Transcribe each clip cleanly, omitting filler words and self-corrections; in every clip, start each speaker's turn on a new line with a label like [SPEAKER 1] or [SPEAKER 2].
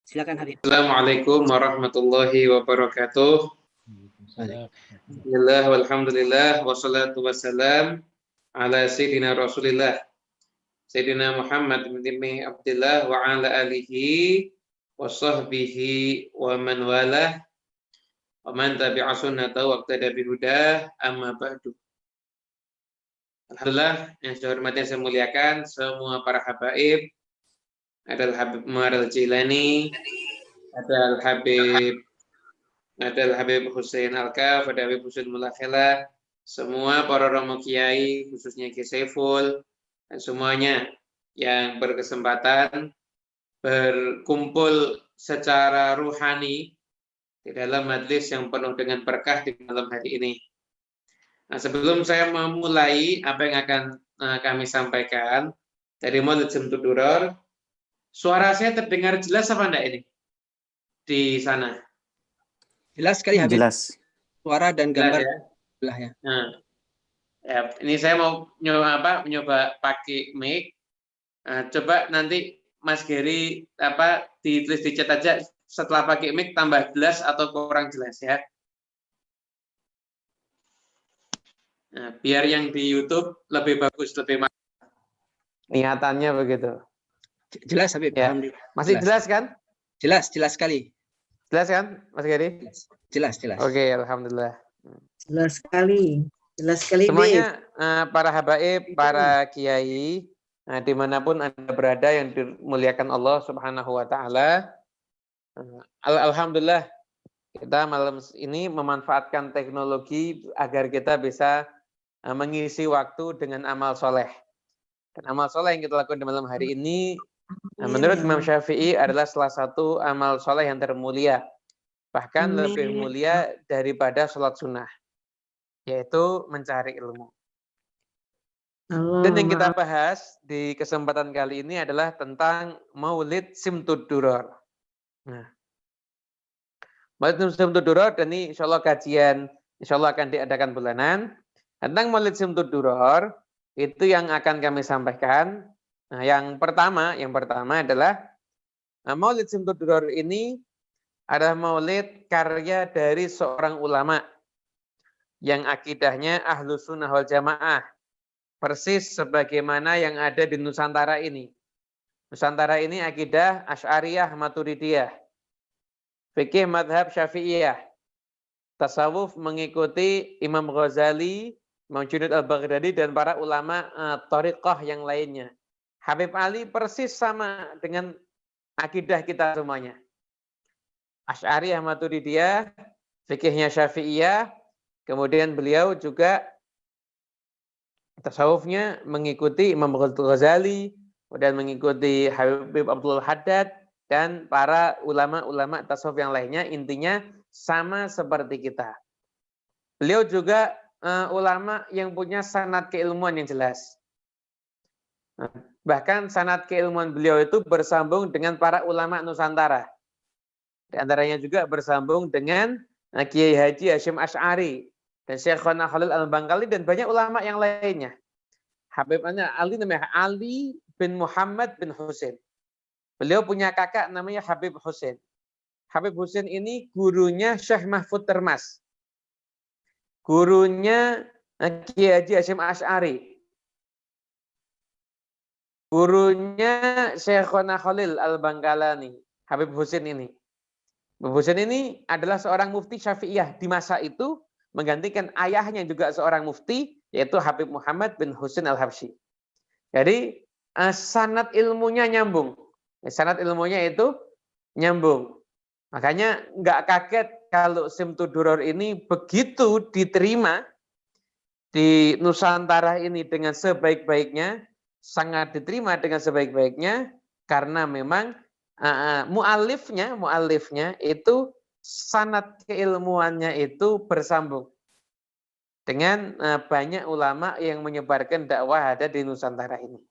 [SPEAKER 1] Silakan Habib.
[SPEAKER 2] Assalamualaikum warahmatullahi wabarakatuh. Bismillah walhamdulillah wassalatu wassalam ala sayyidina Rasulillah Sayyidina Muhammad bin Abdullah wa ala alihi wa sahbihi wa man walah wa man tabi'a sunnatahu wa iqtada bihudah amma ba'du. Alhamdulillah, yang saya hormati dan saya muliakan semua para habaib, adalah Habib Umar Al-Jilani, ada Habib Hussein Al-Kaf, ada Habib Hussein Mulakhela, semua para romo kiai, khususnya Kiai Saiful, dan semuanya yang berkesempatan berkumpul secara ruhani di dalam majlis yang penuh dengan berkah di malam hari ini. Nah, sebelum saya memulai apa yang akan kami sampaikan dari Maulid Simtud Duror, suara saya terdengar jelas apa enggak ini? Di sana.
[SPEAKER 1] Jelas sekali Habib.
[SPEAKER 3] Jelas.
[SPEAKER 1] Suara dan gambar
[SPEAKER 2] jelas, ya? Nah, ya, ini saya mau nyoba pakai mic. Nah, coba nanti Mas Geri ditulis di chat aja setelah pakai mic tambah jelas atau kurang jelas ya. Nah, biar yang di YouTube lebih bagus, lebih mantap. Niatannya begitu.
[SPEAKER 1] Jelas Habib.
[SPEAKER 2] Ya. Masih jelas kan?
[SPEAKER 1] Jelas sekali.
[SPEAKER 2] Jelas kan, Mas Geri?
[SPEAKER 1] Jelas.
[SPEAKER 2] Oke, alhamdulillah.
[SPEAKER 4] Jelas sekali.
[SPEAKER 2] Semuanya para habaib, para kiai, dimanapun Anda berada yang dimuliakan Allah Subhanahu wa Ta'ala. Alhamdulillah, kita malam ini memanfaatkan teknologi agar kita bisa mengisi waktu dengan amal soleh. Dan amal soleh yang kita lakukan di malam hari ini, menurut Imam Syafi'i adalah salah satu amal soleh yang termulia. Bahkan lebih mulia daripada sholat sunnah, yaitu mencari ilmu. Dan yang kita bahas di kesempatan kali ini adalah tentang Maulid Simtud Duror. Nah, Maulid Simtud Duror, dan ini insya Allah kajian, insya Allah akan diadakan bulanan. Tentang Maulid Simtud Duror, itu yang akan kami sampaikan. Nah, yang pertama adalah Maulid Simtud Duror ini adalah maulid karya dari seorang ulama yang akidahnya Ahlus Sunnah wal Jamaah, persis sebagaimana yang ada di Nusantara ini. Nusantara ini akidah Asy'ariyah Maturidiyah, fikih madhab Syafi'iyah, tasawuf mengikuti Imam Ghazali, Imam Junaid al-Baghdadi, dan para ulama thariqah yang lainnya. Habib Ali persis sama dengan akidah kita semuanya. Asy'ariyah Maturidiyah, fikihnya Syafi'iyah, kemudian beliau juga tasawufnya mengikuti Imam Ghazali, kemudian mengikuti Habib Abdul Haddad, dan para ulama-ulama tasawuf yang lainnya, intinya sama seperti kita. Beliau juga ulama yang punya sanad keilmuan yang jelas. Bahkan sanad keilmuan beliau itu bersambung dengan para ulama Nusantara. Di antaranya juga bersambung dengan Kiai Haji Hasyim Asy'ari dan Syekhona Khalil Al-Bangkali dan banyak ulama yang lainnya. Habib Ali namanya Ali bin Muhammad bin Husain. Beliau punya kakak namanya Habib Husain. Habib Husain ini gurunya Syekh Mahfud Termas. Gurunya Kiai Haji Hasyim Asy'ari. Gurunya Syekhona Khalil Al-Bangkalani. Habib Husain ini. Habib Husain ini adalah seorang mufti Syafi'iyah di masa itu, menggantikan ayahnya juga seorang mufti, yaitu Habib Muhammad bin Husain Al-Habsyi. Jadi sanad ilmunya nyambung. Sanad ilmunya itu nyambung. Makanya nggak kaget kalau Simtud Duror ini begitu diterima di Nusantara ini dengan sebaik-baiknya, sangat diterima dengan sebaik-baiknya, karena memang mu'alifnya itu sanad keilmuannya itu bersambung dengan banyak ulama yang menyebarkan dakwah ada di Nusantara ini.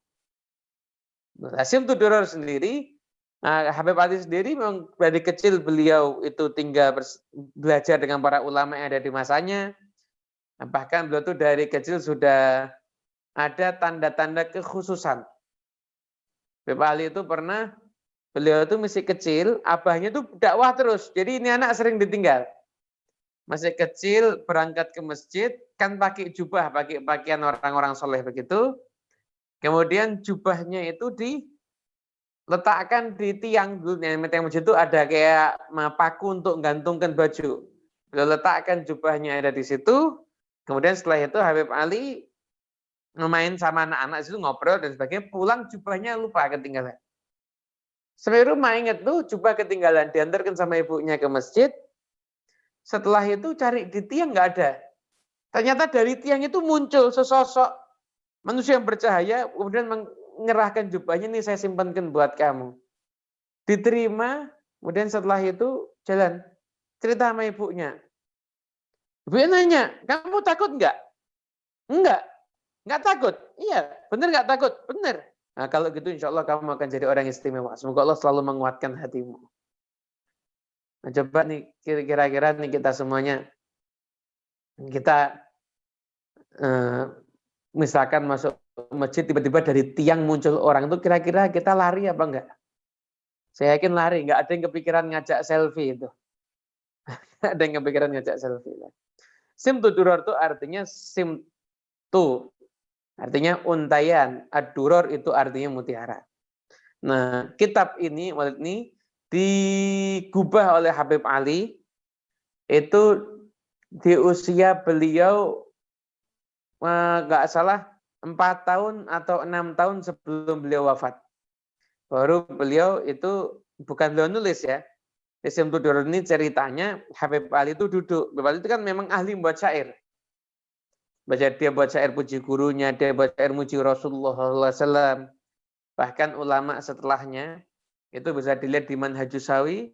[SPEAKER 2] Simtud Duror sendiri, Habib Ali sendiri memang dari kecil beliau itu tinggal belajar dengan para ulama yang ada di masanya. Bahkan beliau itu dari kecil sudah ada tanda-tanda kekhususan. Habib Ali itu pernah beliau itu masih kecil, abahnya tuh dakwah terus. Jadi ini anak sering ditinggal. Masih kecil, berangkat ke masjid, kan pakai jubah, pakai pakaian orang-orang soleh begitu. Kemudian jubahnya itu diletakkan di tiang. Dulu tiang masjid itu ada kayak paku untuk gantungkan baju. Beliau letakkan jubahnya ada di situ. Kemudian setelah itu Habib Ali main sama anak-anak situ ngobrol dan sebagainya. Pulang jubahnya lupa, ketinggalan. Sampai rumah ingat tuh jubah ketinggalan, diantarkan sama ibunya ke masjid. Setelah itu cari di tiang nggak ada. Ternyata dari tiang itu muncul sesosok manusia yang bercahaya, kemudian menyerahkan jubahnya, ini saya simpankan buat kamu. Diterima, kemudian setelah itu jalan. Cerita sama ibunya. Ibunya nanya, kamu takut nggak? Enggak takut. Iya, benar nggak takut? Benar. Nah, kalau gitu insya Allah kamu akan jadi orang istimewa. Semoga Allah selalu menguatkan hatimu. Nah, coba nih kira-kira nih kita semuanya, kita misalkan masuk masjid tiba-tiba dari tiang muncul orang itu, kira-kira kita lari apa enggak? Saya yakin lari, enggak ada yang kepikiran ngajak selfie itu. Ada yang kepikiran ngajak selfie. Simtu duror itu artinya simtu, artinya untayan. Ad-duror itu artinya mutiara. Nah, kitab ini digubah oleh Habib Ali itu di usia beliau nggak salah 4 tahun atau 6 tahun sebelum beliau wafat. Baru beliau itu, bukan beliau nulis ya. Simtu Duror ini ceritanya Habib Ali itu duduk. Habib Ali itu kan memang ahli buat syair. Dia buat syair puji gurunya, dia buat syair muji Rasulullah SAW. Bahkan ulama setelahnya itu bisa dilihat di Manhajus Sawi,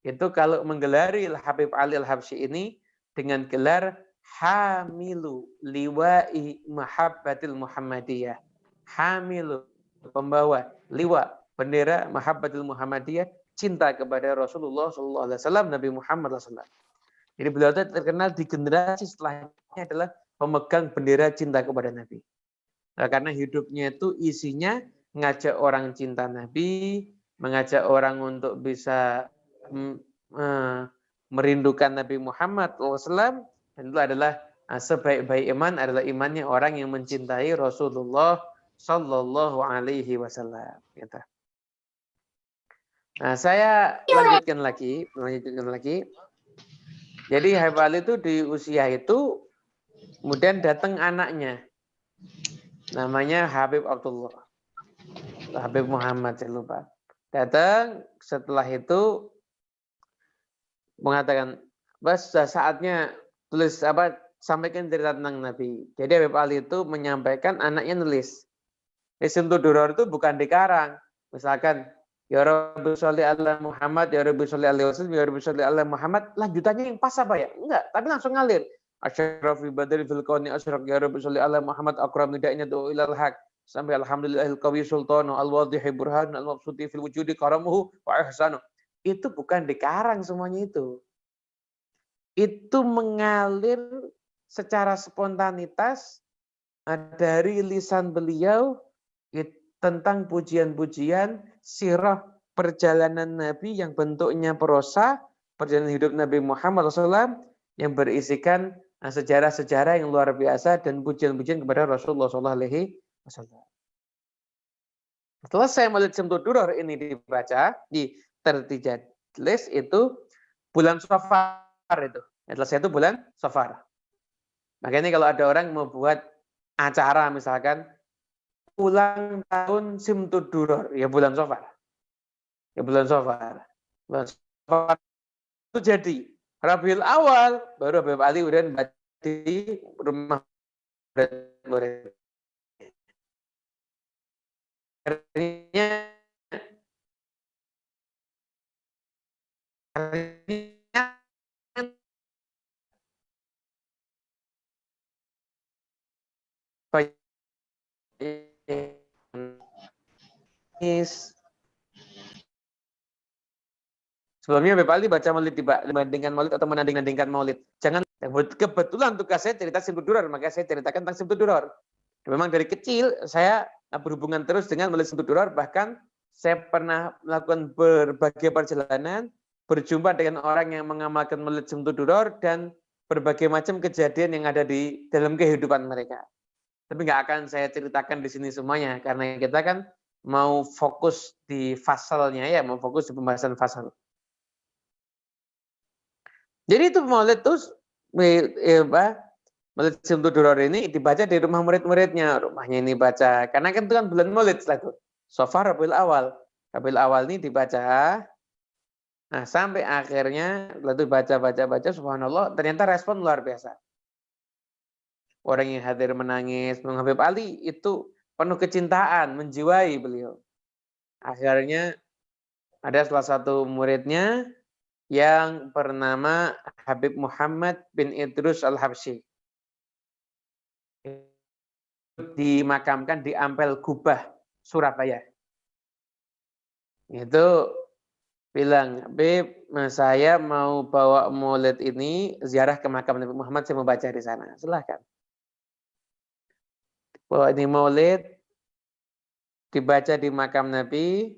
[SPEAKER 2] itu kalau menggelari Habib Ali Al-Habsyi ini dengan gelar Hamilu liwa'i mahabbatil Muhammadiyah. Hamilu, pembawa liwa, bendera mahabbatil Muhammadiyah, cinta kepada Rasulullah SAW, Nabi Muhammad SAW. Jadi beliau terkenal di generasi setelahnya adalah pemegang bendera cinta kepada Nabi. Nah, karena hidupnya itu isinya ngajak orang cinta Nabi, mengajak orang untuk bisa merindukan Nabi Muhammad SAW, dan itu adalah sebaik-baik iman adalah imannya orang yang mencintai Rasulullah Sallallahu Alaihi Wasallam. Nah, saya lanjutkan lagi. Jadi Habib Ali itu di usia itu, kemudian datang anaknya, namanya Habib Abdullah. Habib Muhammad, saya lupa. Datang, setelah itu mengatakan, "Bas, saatnya tulis sampaikan cerita tentang Nabi." Jadi Habib Ali itu menyampaikan, anaknya nulis. Simtu Duror itu bukan dikarang. Misalkan, ya Rabbi sholli ala Muhammad, ya Rabbi sholli alaihi wasallam, ya Rabbi sholli ala Muhammad, lanjutannya yang pas apa ya? Enggak, tapi langsung ngalir. Asyrafi badri fil kauni asyraq, ya Rabbi sholli ala Muhammad, akram nida'ina du'u ilal haq. Sampai alhamdulillahil qawi sultanu al-wadhihi burhan al-mabsuti fil wujudi karamuhu wa ihsanu. Itu bukan dikarang semuanya itu. Itu mengalir secara spontanitas dari lisan beliau tentang pujian-pujian sirah perjalanan Nabi yang bentuknya prosa, perjalanan hidup Nabi Muhammad SAW yang berisikan sejarah-sejarah yang luar biasa dan pujian-pujian kepada Rasulullah SAW. Setelah saya melihat Simtu Duror ini dibaca di tertijadlis itu bulan Safar itu. Setelah saya itu bulan Safar. Makanya kalau ada orang mau buat acara misalkan ulang tahun Simtu Duror, ya bulan Safar. Ya bulan Safar. Bulan Safar itu jadi Rabiul Awal, baru Habib Ali udah di rumah murid. Artinya sebelumnya Habib Ali baca maulid dibandingkan maulid atau menanding-nandingkan maulid. Jangan, kebetulan tugas saya cerita Simtu Duror, maka saya ceritakan tentang Simtu Duror. Memang dari kecil saya berhubungan terus dengan maulid Simtu Duror, bahkan saya pernah melakukan berbagai perjalanan, berjumpa dengan orang yang mengamalkan Maulid Simtuduror dan berbagai macam kejadian yang ada di dalam kehidupan mereka. Tapi nggak akan saya ceritakan di sini semuanya, karena kita kan mau fokus di fasalnya ya, mau fokus di pembahasan fasal. Jadi itu Maulid terus Maulid Simtuduror ini dibaca di rumah murid-muridnya, rumahnya ini baca, karena kan itu kan bulan Maulid setelah itu. Safar Rabiul Awal. Rabiul Awal ini dibaca, nah sampai akhirnya lalu baca, subhanallah, ternyata respon luar biasa. Orang yang hadir menangis, Habib Ali itu penuh kecintaan, menjiwai beliau. Akhirnya ada salah satu muridnya yang bernama Habib Muhammad bin Idrus Al-Habsyi. Dimakamkan di Ampel Gubah, Surabaya. Itu bilang, Habib, saya mau bawa maulid ini ziarah ke makam Nabi Muhammad, saya mau baca di sana. Silahkan. Bawa ini maulid, dibaca di makam Nabi,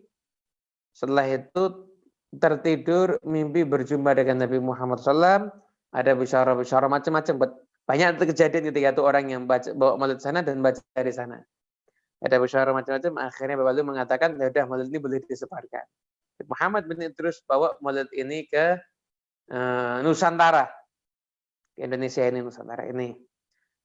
[SPEAKER 2] setelah itu tertidur, mimpi berjumpa dengan Nabi Muhammad SAW, ada bisyarah macam-macam. Banyak kejadian ketika itu orang yang bawa maulid sana dan baca di sana. Ada bisyarah macam-macam, akhirnya Bapak Lu mengatakan, ya udah maulid ini boleh disebarkan. Muhammad bin Idrus bawa maulid ini ke Nusantara, ke Indonesia ini, Nusantara ini.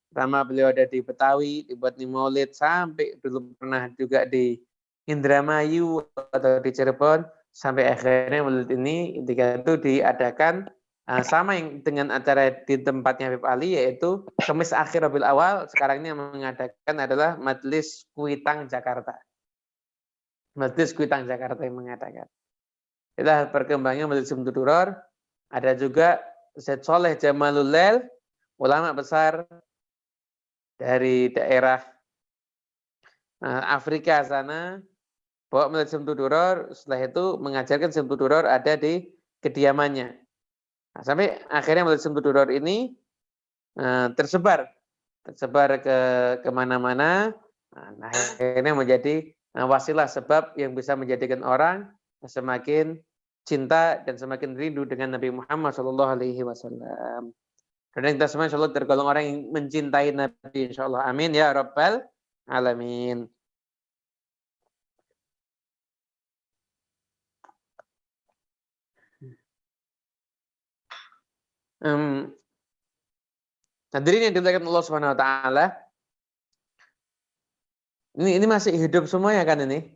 [SPEAKER 2] Pertama beliau ada di Betawi, dibuat di maulid, sampai dulu pernah juga di Indramayu atau di Cirebon, sampai akhirnya maulid ini ketika itu diadakan sama yang dengan acara di tempatnya Habib Ali, yaitu Kemis akhir Rabiul Awal. Sekarang ini yang mengadakan adalah Majelis Kuitang Jakarta. Majelis Kuitang Jakarta yang mengadakan. Itulah perkembangan Majelis Simtuduror. Ada juga Zaid Soleh Jamalul Lail, ulama besar dari daerah Afrika sana, bawa Maulid Simtuduror, setelah itu mengajarkan Simtuduror ada di kediamannya. Nah, sampai akhirnya Maulid Simtuduror ini tersebar ke kemana-mana. Nah, akhirnya menjadi wasilah sebab yang bisa menjadikan orang semakin cinta dan semakin rindu dengan Nabi Muhammad SAW. Dan kita semua insya Allah tergolong orang yang mencintai Nabi, insya Allah. Amin ya Rabbal Alamin. Hadirin yang dimuliakan Allah Subhanahu Wa Taala, ini masih hidup semua ya kan ini?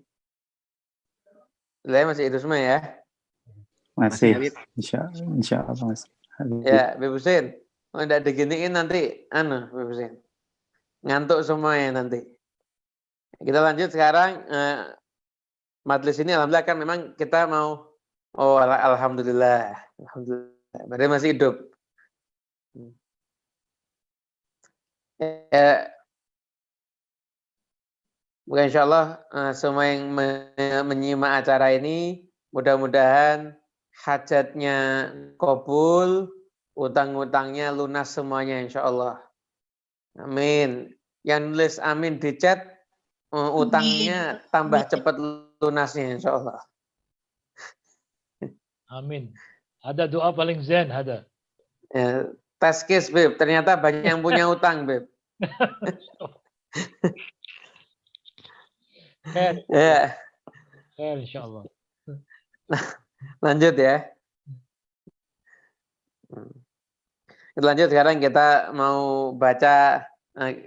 [SPEAKER 2] Saya masih hidup semua ya?
[SPEAKER 3] Masih, insya Allah masih.
[SPEAKER 2] Ya, Habib Husin. Oh, tidak diginiin nanti, Habib Husin. Ngantuk semuanya nanti. Kita lanjut sekarang. Majelis ini alhamdulillah kan memang kita mau, alhamdulillah. Berarti masih hidup. Mungkin insya Allah semua yang menyimak acara ini mudah-mudahan hajatnya kabul, utang-utangnya lunas semuanya insya Allah. Amin. Yang nulis amin di chat, utangnya tambah cepat lunasnya insya Allah.
[SPEAKER 5] Amin. Ada doa paling zen, ada.
[SPEAKER 2] Ya, tes case, Beb. Ternyata banyak yang punya utang, Beb. Ya.
[SPEAKER 5] Insya Allah.
[SPEAKER 2] Lanjut ya. Lanjut sekarang kita mau baca,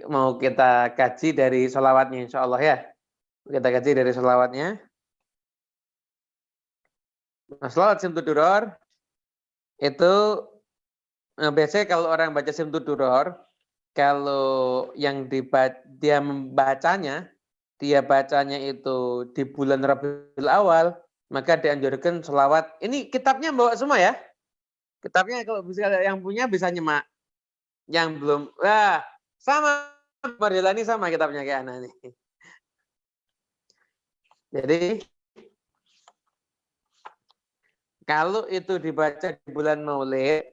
[SPEAKER 2] mau kita kaji dari sholawatnya insya Allah ya. Kita kaji dari sholawatnya. Nah, sholawat Simtuduror itu biasanya kalau orang baca Simtuduror, kalau yang dia membacanya, dia bacanya itu di bulan Rabiul Awal, maka dianjurkan sholawat. Ini kitabnya bawa semua ya. Kitabnya kalau bisa yang punya bisa nyemak. Yang belum, sama Marjelani sama kitabnya kayak anak ini. Jadi kalau itu dibaca di bulan Maulid,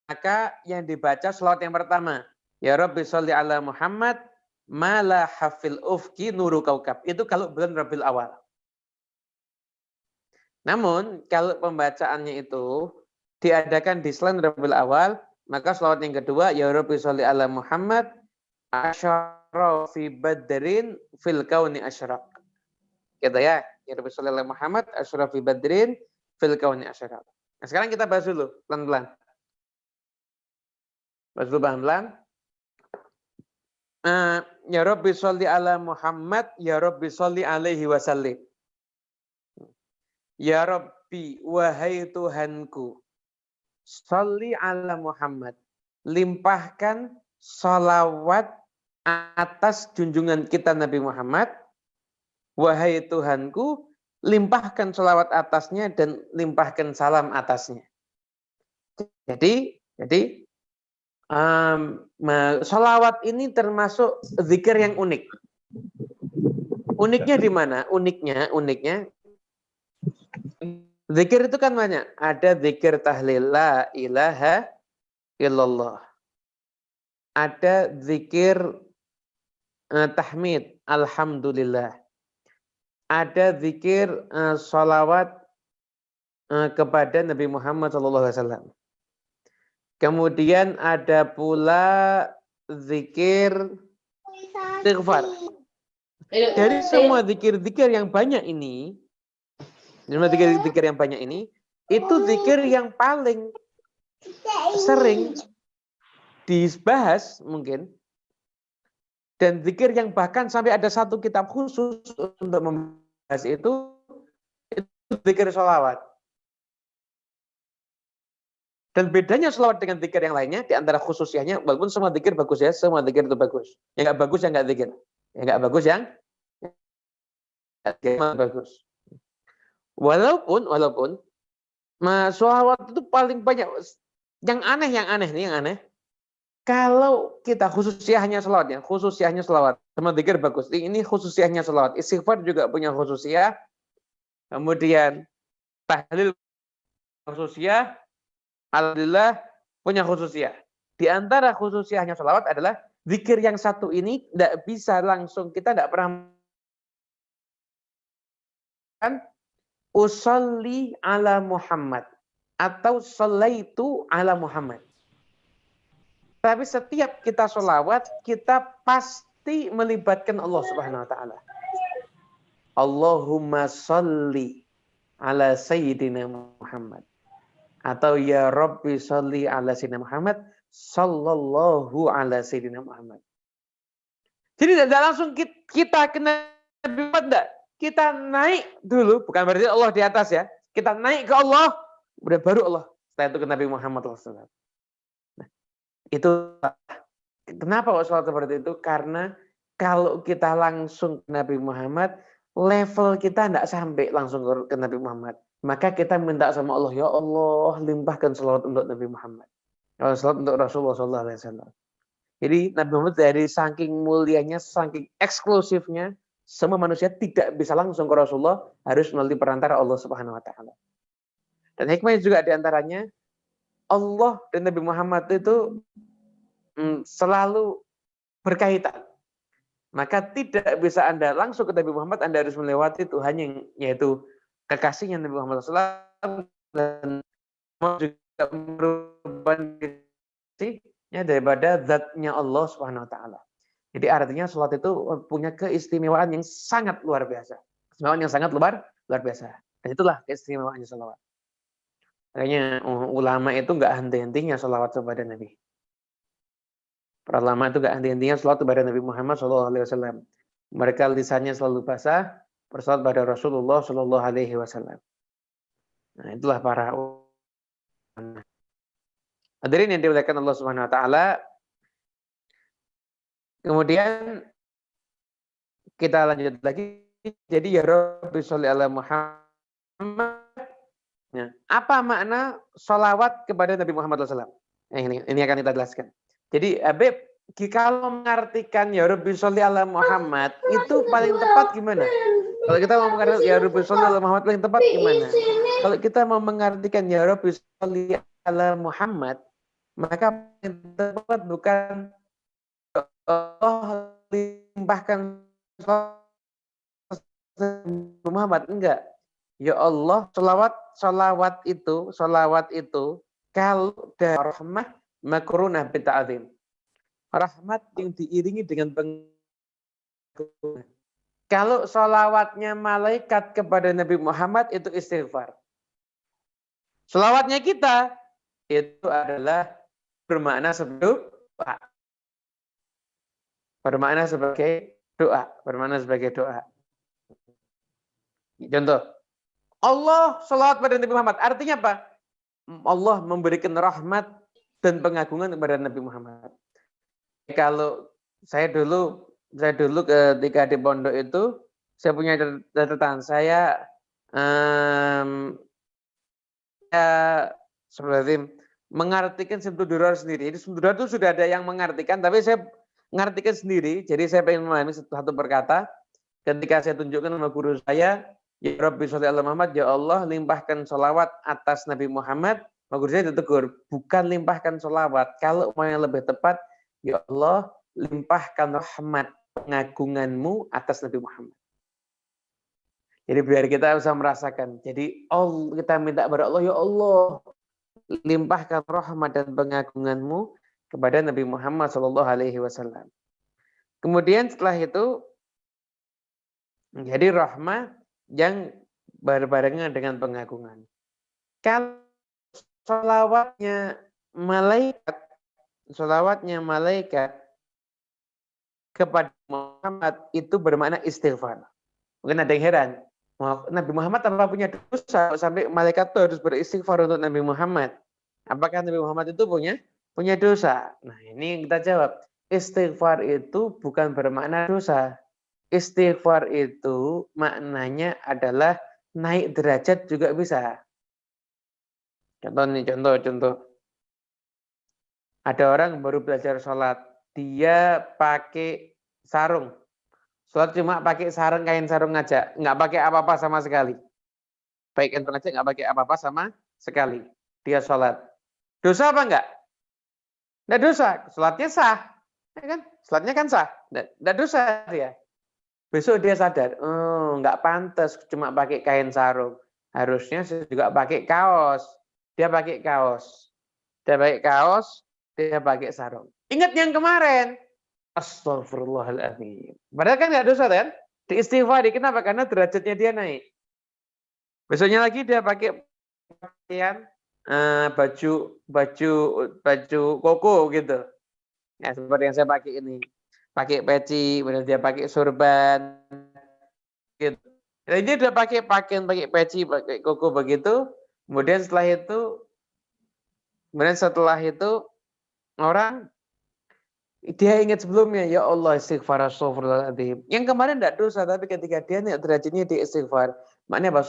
[SPEAKER 2] maka yang dibaca sholawat yang pertama, ya Rabbi sholli ala Muhammad mala hafil ufki nuru kaukab. Itu kalau bulan Rabiul Awal. Namun kalau pembacaannya itu diadakan di selain Rabiul Awal, maka selawat yang kedua, ya Rabbi sholli ala Muhammad asyara fi badrin fil kauni asyraq. Gitu ya. Ya Rabbi sholli ala Muhammad asyara fi badrin fil kauni asyraq. Nah, sekarang kita bahas dulu pelan-pelan. Bahas dulu pelan-pelan. Ya Rabbi sholli ala Muhammad, ya Rabbi sholli alaihi wasallim. Ya Rabbi, wahai Tuhanku, sholli ala Muhammad. Limpahkan sholawat atas junjungan kita Nabi Muhammad. Wahai Tuhanku, limpahkan sholawat atasnya dan limpahkan salam atasnya. Jadi sholawat ini termasuk zikir yang unik. Uniknya di mana? Uniknya zikir itu kan banyak. Ada zikir tahlil la ilaha illallah. Ada zikir tahmid alhamdulillah. Ada zikir sholawat kepada Nabi Muhammad SAW. Kemudian ada pula zikir istighfar. Dari semua zikir-zikir yang banyak ini, itu zikir yang paling sering dibahas mungkin, dan zikir yang bahkan sampai ada satu kitab khusus untuk membahas itu zikir sholawat. Dan bedanya sholawat dengan zikir yang lainnya, di antara khususianya, walaupun semua zikir bagus ya, semua zikir itu bagus. Yang nggak bagus yang nggak zikir. Yang nggak bagus yang bagus. Walaupun sholawat itu paling banyak. Yang aneh. Kalau kita khususiahnya sholawat. Sama zikir bagus. Ini khususiahnya sholawat. Istighfar juga punya khususiah. Kemudian tahlil khususiah. Alhamdulillah punya khususiah. Di antara khususiahnya sholawat adalah zikir yang satu ini tidak bisa langsung, kita tidak pernah usolli ala Muhammad atau sholaitu ala Muhammad. Tapi setiap kita sholawat, kita pasti melibatkan Allah Subhanahu Wa Taala. Allahumma sholli ala Sayyidina Muhammad. Atau ya Rabbi sholli ala Sayyidina Muhammad sallallahu ala Sayyidina Muhammad. Jadi tidak langsung kita kena Nabi Muhammad, enggak. Kita naik dulu, bukan berarti Allah di atas ya. Kita naik ke Allah, udah baru Allah. Setelah itu ke Nabi Muhammad SAW. Nah, itu kenapa sholat seperti itu? Karena kalau kita langsung ke Nabi Muhammad, level kita tidak sampai langsung ke Nabi Muhammad. Maka kita minta sama Allah, ya Allah, limpahkan sholawat untuk Nabi Muhammad. Sholawat untuk Rasulullah SAW. Jadi Nabi Muhammad dari saking mulianya, saking eksklusifnya, semua manusia tidak bisa langsung ke Rasulullah, harus melalui perantara Allah Subhanahu Wa Taala. Dan hikmahnya juga diantaranya, Allah dan Nabi Muhammad itu selalu berkaitan. Maka tidak bisa Anda langsung ke Nabi Muhammad, Anda harus melewati Tuhan yaitu kekasihnya Nabi Muhammad SAW, dan juga merupakan kekasihnya daripada zatnya Allah Subhanahu Wa Taala. Jadi artinya sholat itu punya keistimewaan yang sangat luar biasa. Keistimewaan yang sangat luar biasa. Dan itulah keistimewaannya sholawat. Makanya ulama itu nggak henti-hentinya sholawat kepada Nabi. Para ulama itu nggak henti-hentinya sholawat kepada Nabi Muhammad SAW. Mereka lisannya selalu basah, bersalawat pada Rasulullah SAW. Nah, itulah para ulama. Hadirin yang dimuliakan Allah Subhanahu Wa Taala. Kemudian kita lanjut lagi. Jadi ya Rabbi sholli ala Muhammad. Nah, apa makna sholawat kepada Nabi Muhammad SAW? Ini akan kita jelaskan. Jadi Habib, kalau mengartikan ya Rabbi sholli ala Muhammad itu paling tepat gimana? Kalau kita mau mengartikan ya Rabbi sholli ala Muhammad paling tepat gimana? Kalau kita mau mengartikan ya Rabbi sholli ala Muhammad, maka paling tepat bukan Allah limpahkan Muhammad, enggak. Ya Allah, salawat itu kalau dari rahmah makrunah bita'zim. Rahmat yang diiringi dengan pengagungan. Kalau salawatnya malaikat kepada Nabi Muhammad itu istighfar. Salawatnya kita itu adalah bermakna sebagai doa. Bermakna sebagai doa. Contoh, Allah salawat pada Nabi Muhammad. Artinya apa? Allah memberikan rahmat dan pengagungan kepada Nabi Muhammad. Kalau saya dulu ketika di pondok itu, saya punya catatan. Saya sebenarnya mengartikan Simtu Durar sendiri. Jadi Simtu Durar itu sudah ada yang mengartikan, tapi saya mengartikan sendiri. Jadi saya ingin memahami satu perkata. Ketika saya tunjukkan sama guru saya, ya Rabbi sholli ala Muhammad, ya Allah limpahkan sholawat atas Nabi Muhammad. Guru saya ditegur, bukan limpahkan sholawat. Kalau mau yang lebih tepat, ya Allah limpahkan rahmat pengagunganmu atas Nabi Muhammad. Jadi biar kita bisa merasakan. Jadi kita minta kepada Allah, ya Allah limpahkan rahmat dan pengagunganmu kepada Nabi Muhammad SAW. Kemudian setelah itu menjadi rahmat yang berbarengan dengan pengagungan. Kalau salawatnya malaikat kepada Muhammad itu bermakna istighfar. Mungkin ada yang heran, Nabi Muhammad tanpa punya dosa sampai malaikat itu harus beristighfar untuk Nabi Muhammad. Apakah Nabi Muhammad itu punya dosa? Nah, ini yang kita jawab. Istighfar itu bukan bermakna dosa. Istighfar itu maknanya adalah naik derajat juga bisa. Contoh. Ada orang baru belajar sholat, dia pakai sarung. Sholat cuma pakai kain sarung aja, nggak pakai apa-apa sama sekali. Baik kain sarung aja, nggak pakai apa-apa sama sekali. Dia sholat. Dosa apa enggak? Nggak dosa, sholatnya sah. Ya kan? Sholatnya kan sah, nggak dosa dia. Besok dia sadar, nggak pantas cuma pakai kain sarung. Harusnya juga pakai kaos. Dia pakai kaos. Dia pakai sarung. Ingat yang kemarin. Astagfirullahaladzim. Padahal kan nggak dosa kan? Diistighfari. Kenapa? Karena derajatnya dia naik. Besoknya lagi dia pakai pakaian baju koko gitu. Ya, seperti yang saya pakai ini. Pakai peci, kemudian dia pakai sorban, gitu. Jadi dia udah pakai pakaian, pakai peci, pakai koko begitu. Kemudian setelah itu orang dia ingat sebelumnya, ya Allah istighfar astagfirullahaladzim. Yang kemarin tidak dosa, tapi ketika dia naik derajatnya di istighfar, maknanya bahwa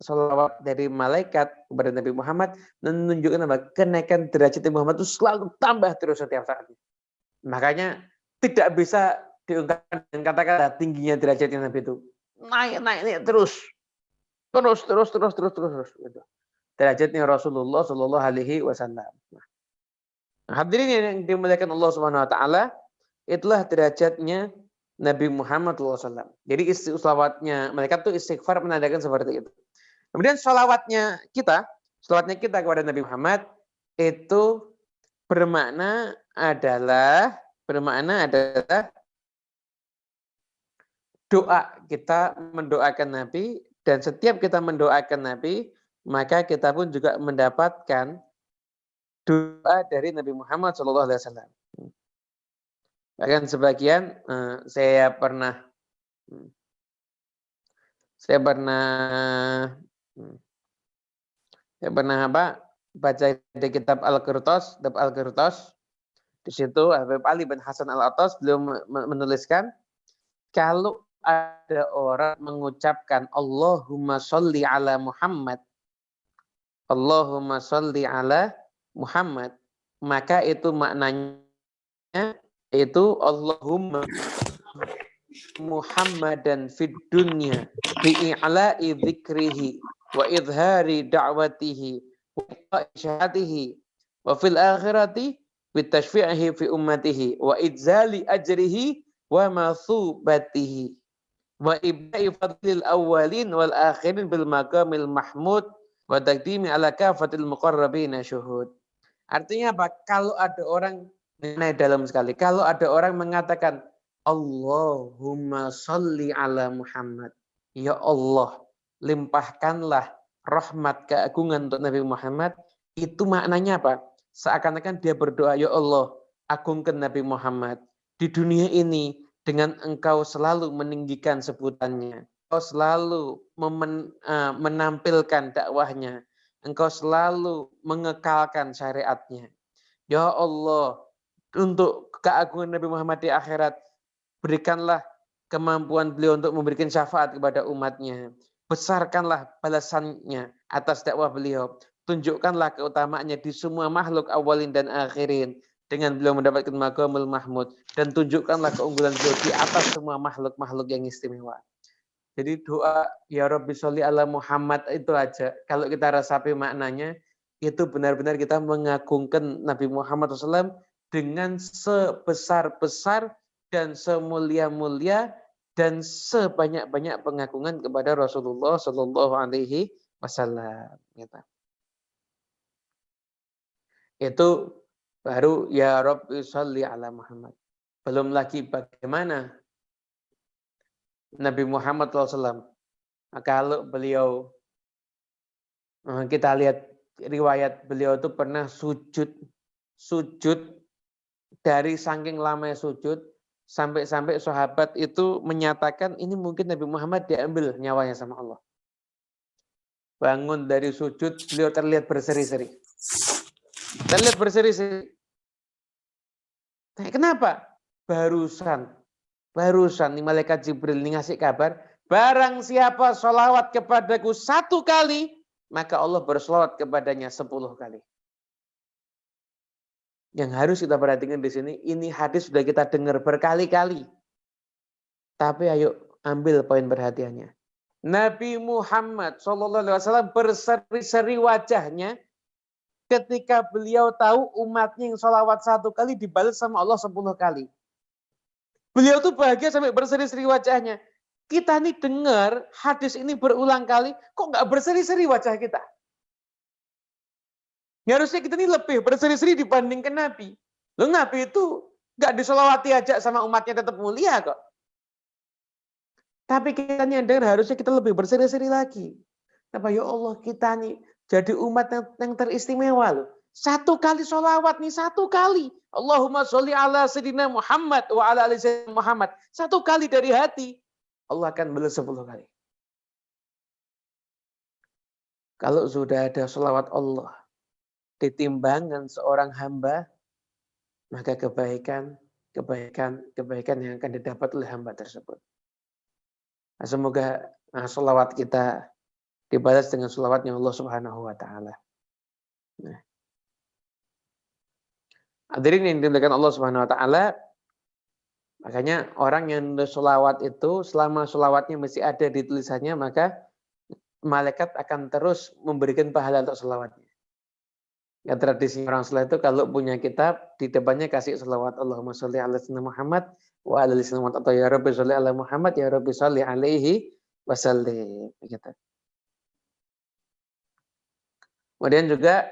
[SPEAKER 2] salawat dari malaikat kepada Nabi Muhammad menunjukkan bahwa kenaikan derajat Nabi Muhammad itu selalu tambah terus setiap saat. Makanya tidak bisa diungkapkan dengan kata-kata tingginya derajatnya Nabi itu. Naik terus. Gitu. Derajatnya Rasulullah Shallallahu Alaihi Wasallam. Hadirin yang dimuliakan Allah Subhanahu Wa Taala, itulah derajatnya Nabi Muhammad SAW. Jadi salawatnya mereka itu istighfar menandakan seperti itu. Kemudian salawatnya kita kepada Nabi Muhammad itu bermakna adalah doa. Kita mendoakan Nabi, dan setiap kita mendoakan Nabi, maka kita pun juga mendapatkan doa dari Nabi Muhammad SAW. Bahkan sebagian saya pernah baca di kitab Al-Qirtas. Di situ Habib Ali bin Hasan Al-Attas beliau menuliskan, kalau ada orang mengucapkan Allahumma sholli ala Muhammad, maka itu maknanya itu Allahumma Muhammadan fid dunya bi'i'la'i dzikrihi wa idhari da'watihi wa isyatihi wa fil akhirati bitashfi'ihi fi ummatihi wa idzali ajrihi wa mathubatihi wa ibda'i fadlil awwalin wal akhirin bil maqamil mahmud wa taqdimi ala kafatil muqarrabina syuhud. Artinya apa? Kalau ada orang, ini dalam sekali, kalau ada orang mengatakan Allahumma sholli ala Muhammad, ya Allah, limpahkanlah rahmat keagungan untuk Nabi Muhammad, itu maknanya apa? Seakan-akan dia berdoa, ya Allah, agungkan Nabi Muhammad di dunia ini dengan engkau selalu meninggikan sebutannya, engkau selalu menampilkan dakwahnya, engkau selalu mengekalkan syariatnya. Ya Allah, untuk keagungan Nabi Muhammad di akhirat, berikanlah kemampuan beliau untuk memberikan syafaat kepada umatnya. Besarkanlah balasannya atas dakwah beliau. Tunjukkanlah keutamaannya di semua makhluk awalin dan akhirin. Dengan beliau mendapatkan maqamul mahmud. Dan tunjukkanlah keunggulan beliau di atas semua makhluk-makhluk yang istimewa. Jadi doa ya Rabbi sholli ala Muhammad itu aja. Kalau kita resapi maknanya, itu benar-benar kita mengagungkan Nabi Muhammad SAW dengan sebesar-besar dan semulia-mulia dan sebanyak-banyak pengagungan kepada Rasulullah Shallallahu Alaihi Wasallam. Itu baru ya Rabbi sholli ala Muhammad. Belum lagi bagaimana Nabi Muhammad SAW. Kalau beliau, kita lihat riwayat beliau itu pernah sujud dari saking lamanya sujud, sampai-sampai sahabat itu menyatakan ini mungkin Nabi Muhammad diambil nyawanya sama Allah. Bangun dari sujud, beliau terlihat berseri-seri. Kenapa? Barusan nih malaikat Jibril ini ngasih kabar, barang siapa sholawat kepadaku 1 kali, maka Allah bersolawat kepadanya 10 kali. Yang harus kita perhatikan di sini, ini hadis sudah kita dengar berkali-kali. Tapi ayo ambil poin perhatiannya. Nabi Muhammad SAW berseri-seri wajahnya ketika beliau tahu umatnya yang sholawat 1 kali dibalas sama Allah 10 kali. Beliau tuh bahagia sampai berseri-seri wajahnya. Kita nih dengar hadis ini berulang kali, kok nggak berseri-seri wajah kita? Harusnya kita ini lebih berseri-seri dibandingkan Nabi. Loh, Nabi itu nggak disolawati aja sama umatnya tetap mulia kok. Tapi kita nih dengar harusnya kita lebih berseri-seri lagi. Kenapa? Ya Allah, kita nih jadi umat yang teristimewa loh. 1 kali sholawat nih, 1 kali. Allahumma sholli ala sayyidina Muhammad wa ala ali sayyidina Muhammad. 1 kali dari hati. Allah akan balas 10 kali. Kalau sudah ada sholawat Allah di timbangan seorang hamba, maka kebaikan yang akan didapat oleh hamba tersebut. Nah, semoga sholawat kita dibalas dengan sholawatnya Allah Subhanahu wa Ta'ala. Nah, hadirin yang dimuliakan Allah Subhanahu wa Ta'ala, makanya orang yang sholawat itu selama sholawatnya masih ada di tulisannya, maka malaikat akan terus memberikan pahala untuk sholawatnya. Ya, tradisi orang soleh itu kalau punya kitab di depannya kasih sholawat Allahumma sholli ala sayyidina Muhammad wa ala ali sayyidina Muhammad, atau ya Rabbi sholli ala Muhammad ya Rabbi sholli alaihi wasallim. Gitu. Kemudian juga,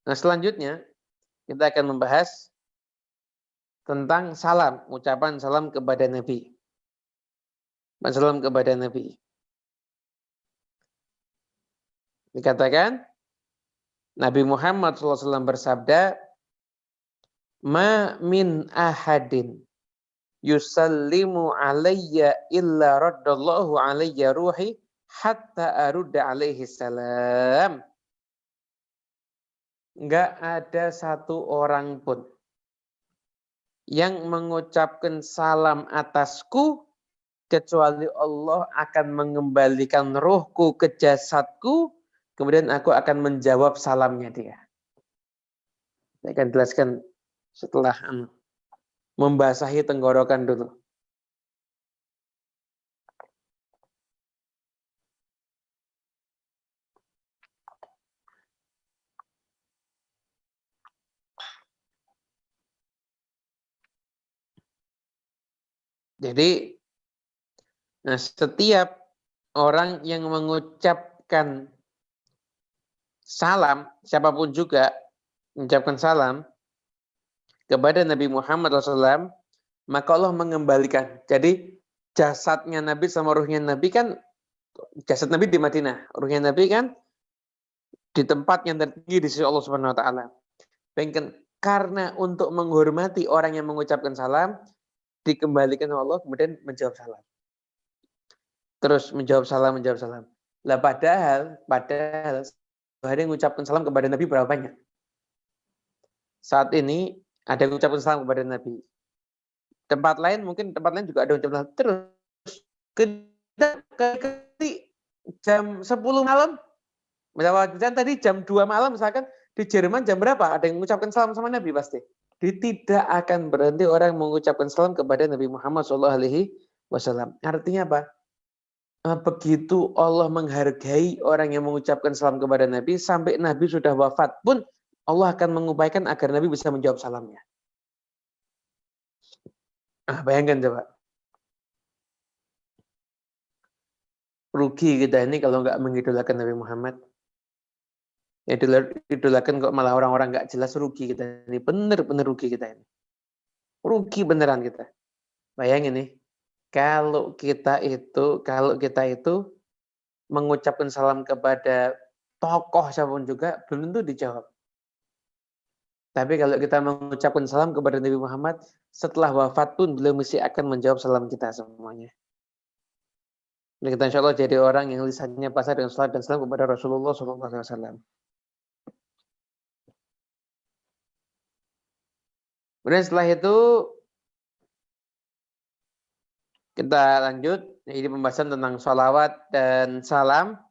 [SPEAKER 2] selanjutnya kita akan membahas tentang salam, ucapan salam kepada Nabi. Salam kepada Nabi. Dikatakan, Nabi Muhammad SAW bersabda, Ma min ahadin yusallimu alayya illa raddallahu alayya ruhi hatta arudda alaihi salam. Enggak ada 1 orang pun yang mengucapkan salam atasku kecuali Allah akan mengembalikan ruhku ke jasadku, kemudian aku akan menjawab salamnya dia. Saya akan jelaskan setelah membasahi tenggorokan dulu. Jadi Nah, setiap orang yang mengucapkan salam, siapapun juga mengucapkan salam kepada Nabi Muhammad SAW, maka Allah mengembalikan. Jadi jasadnya Nabi sama ruhnya Nabi kan, jasad Nabi di Madinah, ruhnya Nabi kan di tempat yang tertinggi di sisi Allah Subhanahu Wa Taala. Karena untuk menghormati orang yang mengucapkan salam, dikembalikan oleh Allah, kemudian menjawab salam. Terus menjawab salam. Lah padahal hari mengucapkan salam kepada Nabi berapa banyak? Saat ini ada yang mengucapkan salam kepada Nabi. Tempat lain juga ada yang mengucapkan salam. Terus jam 10 malam, misalkan tadi jam 2 malam misalkan di Jerman jam berapa? Ada yang mengucapkan salam sama Nabi pasti. Tidak akan berhenti orang mengucapkan salam kepada Nabi Muhammad SAW. Artinya apa? Begitu Allah menghargai orang yang mengucapkan salam kepada Nabi, sampai Nabi sudah wafat pun Allah akan mengupayakan agar Nabi bisa menjawab salamnya. Bayangkan coba. Rugi kita ini kalau nggak mengidolakan Nabi Muhammad. Idolakan kok malah orang-orang nggak jelas, rugi kita ini. Bener-bener rugi kita ini. Rugi beneran kita. Bayangin nih. Kalau kita itu mengucapkan salam kepada tokoh siapapun juga, belum tentu dijawab. Tapi kalau kita mengucapkan salam kepada Nabi Muhammad, setelah wafat pun beliau mesti akan menjawab salam kita semuanya. Dan kita insya Allah jadi orang yang lisannya pasar dengan salat dan salam kepada Rasulullah SAW. Kemudian setelah itu kita lanjut, ini pembahasan tentang sholawat dan salam.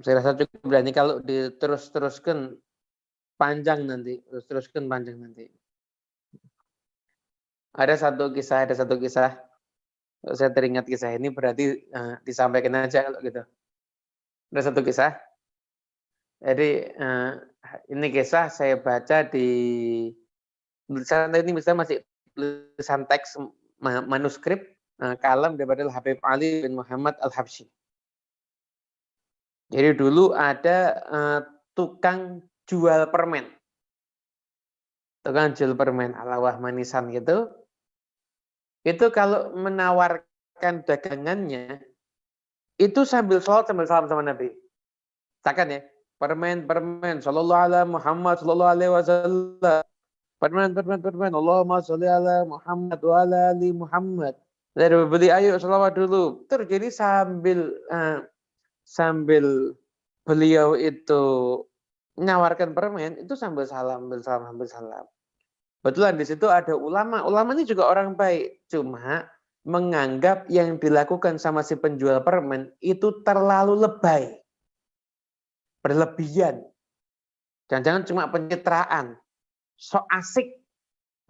[SPEAKER 2] Saya rasa cukup berani kalau diteruskan panjang nanti. Ada satu kisah. Saya teringat kisah ini berarti disampaikan aja kalau gitu. Ada satu kisah. Jadi ini kisah saya baca di tulisan ini misalnya masih tulisan teks manuskrip kalam daripada Habib Ali bin Muhammad Al-Habsyi. Jadi dulu ada tukang jual permen. Tukang jual permen ala manisan gitu. Itu kalau menawarkan dagangannya itu sambil sholat sambil salam sama Nabi. Misalkan ya, permen, sallallahu ala Muhammad sallallahu alaihi wasallam. Permen, Allahumma sholli ala Muhammad wa ala ali Muhammad. Dari beli ayo selawat dulu. Terjadi sambil beliau itu menawarkan permen, itu sambil salam. Betulan di situ ada ulama. Ulama ini juga orang baik. Cuma menganggap yang dilakukan sama si penjual permen itu terlalu lebay. Berlebihan. Jangan-jangan cuma pencitraan. So asik.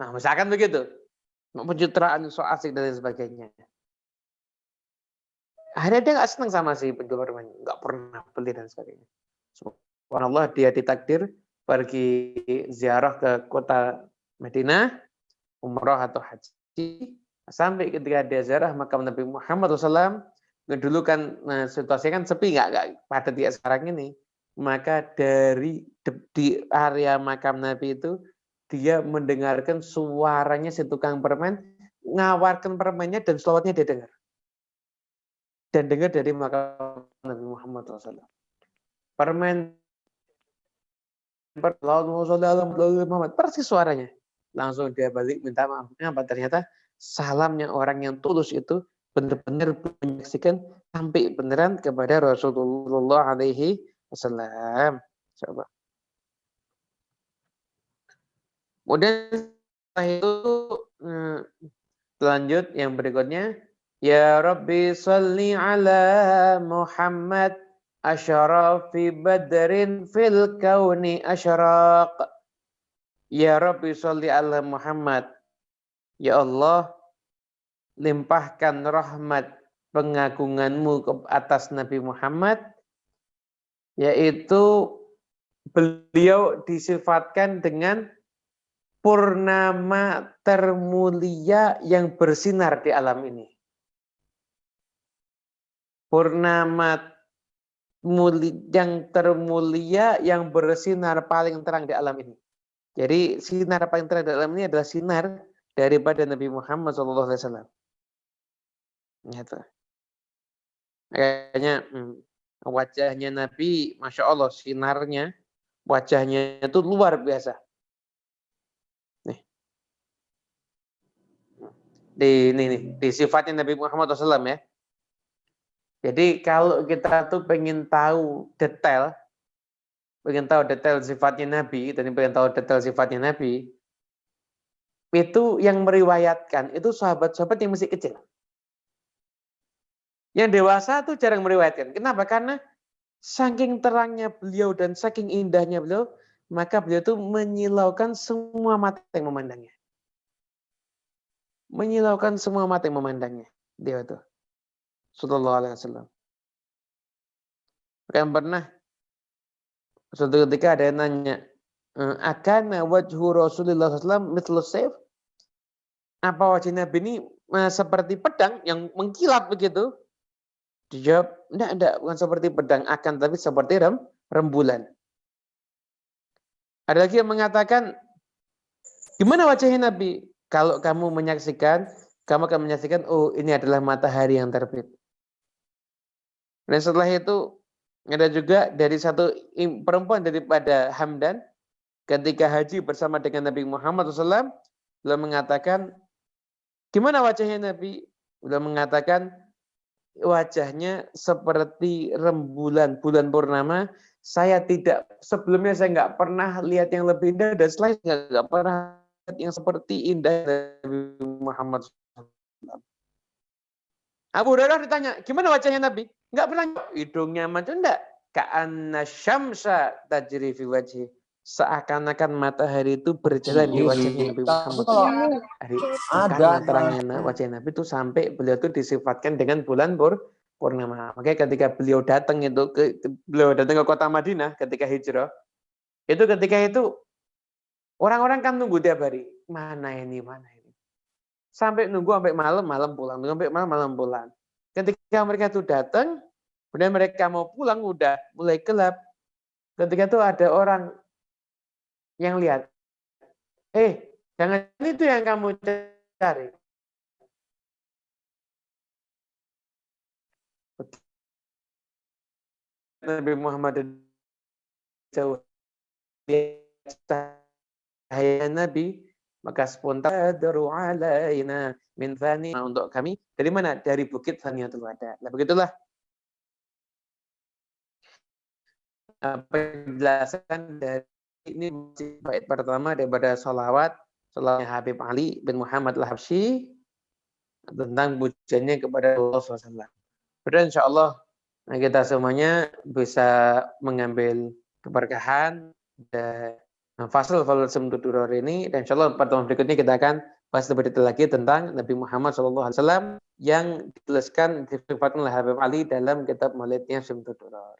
[SPEAKER 2] Nah, misalkan begitu. Pencitraan, so asik dan lain sebagainya. Akhirnya dia nggak senang sama si penjual permen. Nggak pernah beli dan sebagainya. Subhanallah, dia ditakdir pergi ziarah ke kota Madinah, umrah atau haji. Sampai ketika dia ziarah makam Nabi Muhammad SAW, dulu kan situasinya kan sepi, nggak padat dia sekarang ini. Maka di area makam Nabi itu, dia mendengarkan suaranya si tukang permen, ngawarkan permennya dan selawatnya dia dengar. Dan dengar dari makam Nabi Muhammad SAW. Permen, Muhammad, persis suaranya. Langsung dia balik minta maaf. Apa ternyata salamnya orang yang tulus itu benar-benar menyaksikan sampai beneran kepada Rasulullah alaihi wasallam. Coba. Kemudian setelah itu lanjut yang berikutnya, ya Rabbi sholli ala Muhammad asyarafi badrin fil kauni asyraq. Ya Rabbi sholli ala Muhammad. Ya Allah, limpahkan rahmat pengagunganmu ke atas Nabi Muhammad, yaitu beliau disifatkan dengan purnama termulia yang bersinar di alam ini. purnama yang termulia yang bersinar paling terang di alam ini. Jadi sinar paling terang di alam ini adalah sinar daripada Nabi Muhammad SAW. Gitu. Kayaknya wajahnya Nabi, Masya Allah, sinarnya, wajahnya itu luar biasa. Nih. Di sifatnya Nabi Muhammad SAW ya. Jadi kalau kita tuh pengen tahu detail sifatnya Nabi, dan pengen tahu detail sifatnya Nabi, itu yang meriwayatkan, itu sahabat-sahabat yang masih kecil. Yang dewasa tuh jarang meriwayatkan. Kenapa? Karena saking terangnya beliau dan saking indahnya beliau, maka beliau tuh menyilaukan semua mata yang memandangnya. Menyilaukan semua mata yang memandangnya. Dia itu. Sallallahu alaihi wasallam. Yang pernah suatu ketika ada yang nanya, akana wajhu Rasulullah SAW mithlu sayf? Apa wajah Nabi ini seperti pedang yang mengkilap begitu? Dijawab, enggak, bukan seperti pedang, akan tapi seperti rembulan. Ada lagi yang mengatakan, gimana wajahnya Nabi? Kalau kamu akan menyaksikan, oh ini adalah matahari yang terbit. Dan setelah itu, ada juga dari satu perempuan daripada Hamdan, ketika haji bersama dengan Nabi Muhammad SAW, beliau mengatakan, gimana wajahnya Nabi? Beliau mengatakan, wajahnya seperti rembulan, bulan purnama. Sebelumnya saya nggak pernah lihat yang lebih indah, dan setelah nggak pernah lihat yang seperti indah Nabi Muhammad SAW. Abu Hurairah ditanya, gimana wajahnya Nabi? Nggak pernah, hidungnya macam enggak. Ka'anna syamsa tajri fi wajhi. Seakan-akan matahari itu berjalan di wajahnya Nabi Muhammad. Karena terangnya wajah Nabi itu sampai beliau itu disifatkan dengan bulan purnama. Makanya ketika beliau datang ke kota Madinah ketika hijrah, ketika itu orang-orang kan nunggu tiap hari. Mana ini? Sampai malam pulang. Malam pulang. Ketika mereka itu datang, kemudian mereka mau pulang udah mulai gelap. Ketika itu ada orang yang lihat, jangan itu yang kamu cari. Nabi Muhammad jauh cahaya Nabi, maka spontan daru alaina min thani untuk kami dari mana? Dari bukit Thaniyatul Wada. Nah, begitulah penjelasan dari ini bait pertama daripada salawatnya Habib Ali bin Muhammad Al-Habsyi tentang pujiannya kepada Allah SWT. Dan insyaallah kita semuanya bisa mengambil keberkahan dan fasal Sumtud Duror ini, dan insyaallah pertemuan berikutnya kita akan bahas lebih detail lagi tentang Nabi Muhammad SAW yang dituliskan disifatkan oleh Habib Ali dalam kitab Maulidnya Sumtud Duror.